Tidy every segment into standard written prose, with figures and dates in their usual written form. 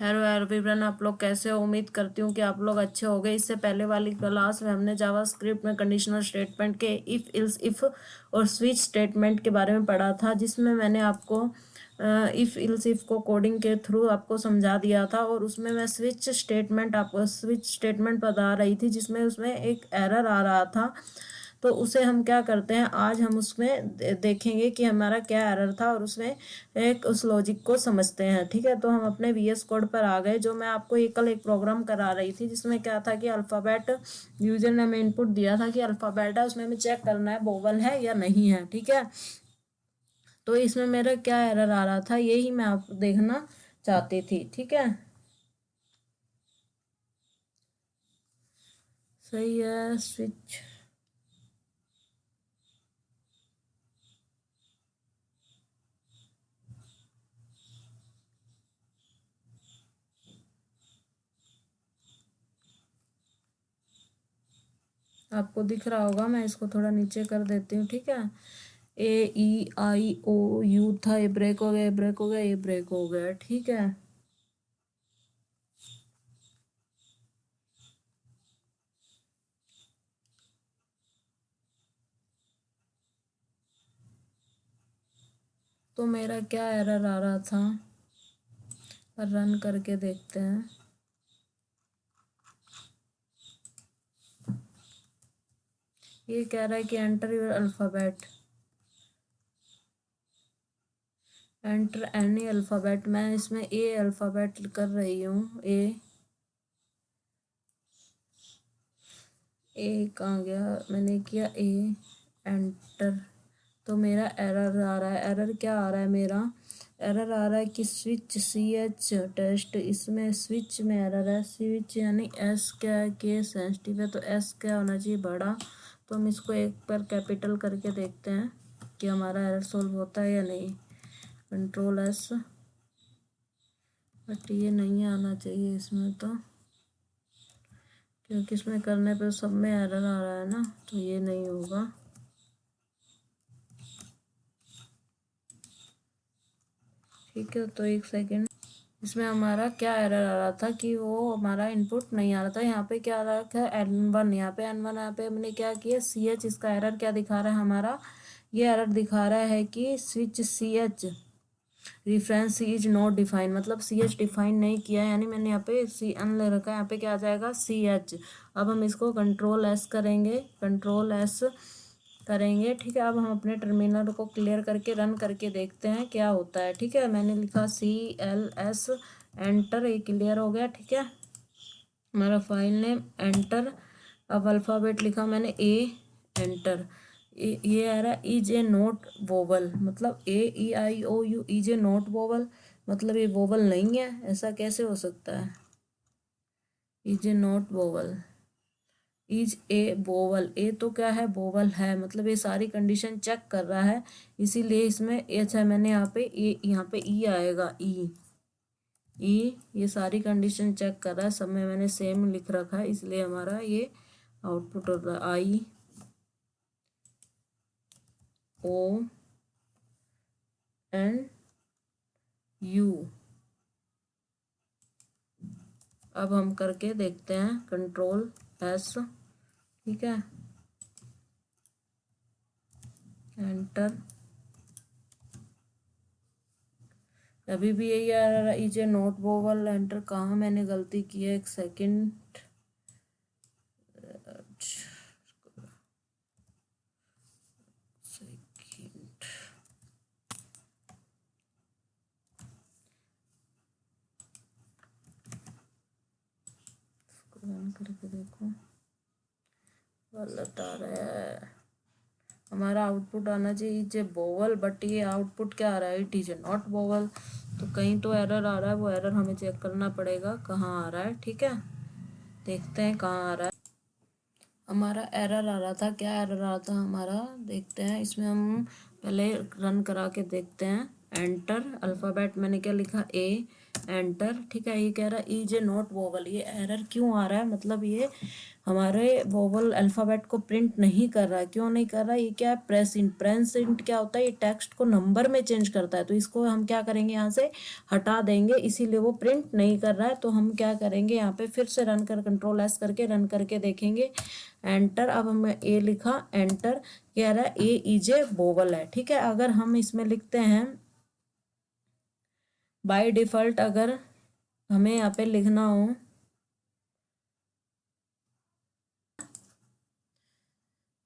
Hello everyone, आप लोग कैसे हो। उम्मीद करती हूँ कि आप लोग अच्छे हो गए। इससे पहले वाली क्लास में हमने जावास्क्रिप्ट में कंडीशनल स्टेटमेंट के इफ़ इल्स इफ़ और स्विच स्टेटमेंट के बारे में पढ़ा था, जिसमें मैंने आपको इफ़ इल्स इफ़ को कोडिंग के थ्रू आपको समझा दिया था। और उसमें मैं स्विच स्टेटमेंट बता रही थी, जिसमें उसमें एक एरर आ रहा था। तो उसे हम क्या करते हैं, आज हम उसमें देखेंगे कि हमारा क्या एरर था और उसमें एक उस लॉजिक को समझते हैं। ठीक है, तो हम अपने वीएस कोड पर आ गए। जो मैं आपको कल एक प्रोग्राम करा रही थी, जिसमें क्या था कि अल्फ़ाबेट यूजर ने हमें इनपुट दिया था कि अल्फ़ाबेट है, उसमें हमें चेक करना है वोवल है या नहीं है। ठीक है, तो इसमें मेरा क्या एरर आ रहा था, यही मैं आप देखना चाहती थी। ठीक है, सही है। स्विच आपको दिख रहा होगा, मैं इसको थोड़ा नीचे कर देती हूँ। ठीक है, AEIOU था, ये ब्रेक हो गया, ये ब्रेक हो गया, ये ब्रेक हो गया। ठीक है, तो मेरा क्या एरर आ रहा था, रन करके देखते हैं। ये कह रहा है कि enter your alphabet, enter any alphabet. मैं इसमें ए अल्फ़ाबेट कर रही हूँ। ए कहाँ गया, मैंने किया ए, एंटर। तो मेरा एरर आ रहा है। एरर क्या आ रहा है, मेरा एरर आ रहा है कि स्विच CH टेस्ट, इसमें स्विच में एरर है। स्विच यानी एस क्या है, के सेंसिटिव है, तो एस क्या होना चाहिए, बड़ा। तो हम इसको एक बार कैपिटल करके देखते हैं कि हमारा एरर सोल्व होता है या नहीं। कंट्रोल एस, बट ये नहीं आना चाहिए इसमें, तो क्योंकि इसमें करने पे सब में एरर आ रहा है ना, तो ये नहीं होगा। ठीक है, तो एक सेकेंड। इसमें हमारा क्या एरर आ रहा था कि वो हमारा इनपुट नहीं आ रहा था। यहाँ पे क्या आ रहा था, N1, यहाँ पे N1, यहाँ पे हमने क्या किया, CH। इसका एरर क्या दिखा रहा है हमारा, ये एरर दिखा रहा है कि switch CH reference is not define, मतलब CH डिफाइन नहीं किया है, यानी मैंने यहाँ पे CN ले रखा है, यहाँ पे क्या आ जाएगा, CH। अब हम इसको कंट्रोल S करेंगे, कंट्रोल S करेंगे। ठीक है, अब हम अपने टर्मिनल को क्लियर करके रन करके देखते हैं क्या होता है। ठीक है, मैंने लिखा CLS, एंटर, ये क्लियर हो गया। ठीक है, हमारा फाइल नेम एंटर। अब अल्फ़ाबेट लिखा मैंने ए, एंटर। ये आ रहा इज ए नोट वोवल, मतलब AEIOU is a not vowel, मतलब ये वोवल नहीं है। ऐसा कैसे हो सकता है, is a not vowel, is a vowel, A तो क्या है, वोवल है, मतलब ये सारी कंडीशन चेक कर रहा है, इसीलिए इसमें एच है। मैंने यहाँ पे ए, यहाँ पे ई आएगा, ई ये सारी कंडीशन चेक कर रहा है, सब में मैंने सेम लिख रखा है, इसलिए हमारा ये आउटपुट हो रहा है IONU। अब हम करके देखते हैं कंट्रोल S। ठीक है, एंटर। अभी भी यही आ रहा है, is a not vowel, enter. कहाँ मैंने गलती की है, एक सेकंड। रन करके देखो, गलत आ रहा है। हमारा आउटपुट आना चाहिए इज ए वोवल, बट ये आउटपुट क्या आ रहा है, it is a not vowel. तो कहीं तो एरर आ रहा है, वो एरर हमें चेक करना पड़ेगा कहाँ आ रहा है। ठीक है, देखते हैं कहाँ आ रहा है। हमारा एरर आ रहा था, क्या एरर आ रहा था हमारा, देखते हैं। इसमें हम पहले रन करा के देखते हैं। एंटर, अल्फ़ाबेट मैंने क्या लिखा, ए, एंटर। ठीक है, ये कह रहा है इज ए नॉट वोवल, ये एरर क्यों आ रहा है, मतलब ये हमारे वोवल अल्फ़ाबेट को प्रिंट नहीं कर रहा है। क्यों नहीं कर रहा है, ये क्या है, प्रेसिंट। प्रेसिंट क्या होता है, ये टेक्स्ट को नंबर में चेंज करता है, तो इसको हम क्या करेंगे, यहाँ से हटा देंगे, इसीलिए वो प्रिंट नहीं कर रहा है। तो हम क्या करेंगे, यहाँ पे फिर से रन कर, कंट्रोल एस करके रन करके देखेंगे। एंटर, अब हमें ए लिखा, एंटर, कह रहा है ए इज ए वोवल है। ठीक है, अगर हम इसमें लिखते हैं बाय डिफ़ॉल्ट, अगर हमें यहाँ पे लिखना हो,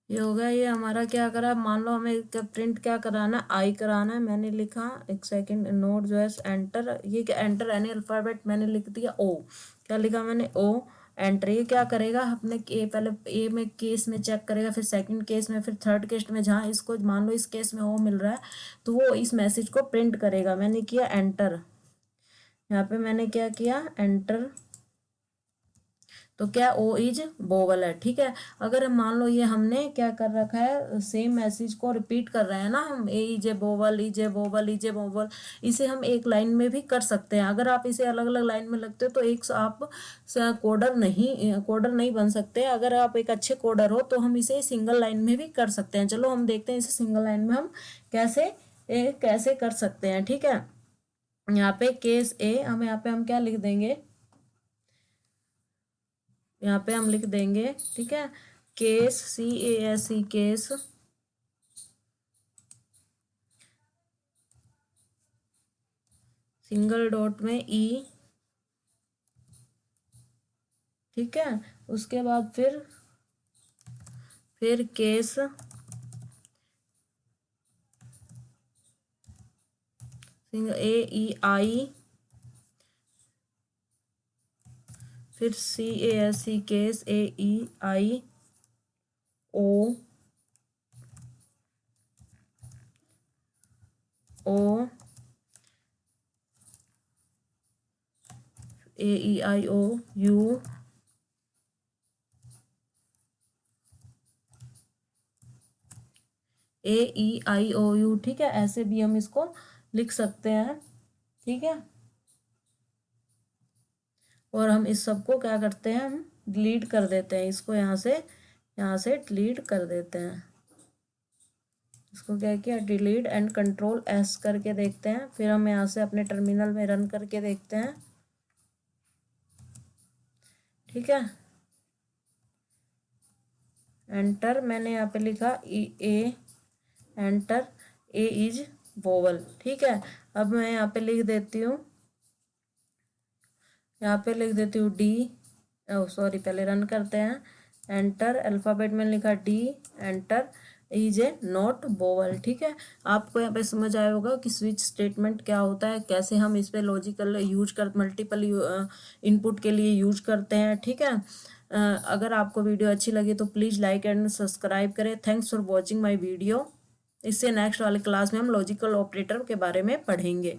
ये हो गया, ये हमारा क्या करा, मान लो हमें प्रिंट क्या कराना है, आई कराना है। मैंने लिखा, एक सेकंड, नोट जो है एंटर, ये क्या एंटर एनी अल्फ़ाबेट मैंने लिख दिया ओ, क्या लिखा मैंने ओ, एंटर। ये क्या करेगा, अपने ए, पहले ए में केस में चेक करेगा, फिर सेकंड केस में, फिर थर्ड केस में, जहाँ इसको मान लो इस केस में ओ मिल रहा है तो वो इस मैसेज को प्रिंट करेगा। मैंने किया एंटर, यहाँ पे मैंने क्या किया, एंटर, तो क्या ओ इज वोवल है। ठीक है, अगर मान लो ये हमने क्या कर रखा है, सेम मैसेज को रिपीट कर रहे हैं ना हम, A is a vowel, is a vowel, is a vowel, इसे हम एक लाइन में भी कर सकते हैं। अगर आप इसे अलग अलग लाइन में लगते हो तो एक आप कोडर नहीं बन सकते। अगर आप एक अच्छे कोडर हो तो हम इसे सिंगल लाइन में भी कर सकते हैं। चलो हम देखते हैं इसे सिंगल लाइन में हम कैसे कर सकते हैं। ठीक है, यहाँ पे केस ए, हम यहाँ पे हम क्या लिख देंगे, यहाँ पे हम लिख देंगे, ठीक है, case, CASE, case, single dot में ई। ठीक है, उसके बाद फिर केस, सिंगल AEI, फिर CASE, case AEI O AEIO U, AEIOU। ठीक है, ऐसे भी हम इसको लिख सकते हैं। ठीक है, और हम इस सबको क्या करते हैं, हम डिलीट कर देते हैं, इसको यहाँ से डिलीट कर देते हैं। इसको क्या किया, डिलीट, एंड कंट्रोल एस करके देखते हैं। फिर हम यहाँ से अपने टर्मिनल में रन करके देखते हैं। ठीक है, एंटर, मैंने यहाँ पे लिखा एंटर, ए इज वोवल। ठीक है, अब मैं यहाँ पे लिख देती हूँ, डी, सॉरी, पहले रन करते हैं। एंटर, अल्फ़ाबेट में लिखा D, enter, is a not vowel. ठीक है, आपको यहाँ पे समझ आया होगा कि स्विच स्टेटमेंट क्या होता है, कैसे हम इस पे लॉजिकल यूज कर, मल्टीपल इनपुट के लिए यूज करते हैं। ठीक है, अगर आपको वीडियो अच्छी लगी तो प्लीज़ लाइक एंड सब्सक्राइब करें। Thanks for watching my video. इससे नेक्स्ट वाले क्लास में हम लॉजिकल ऑपरेटर के बारे में पढ़ेंगे।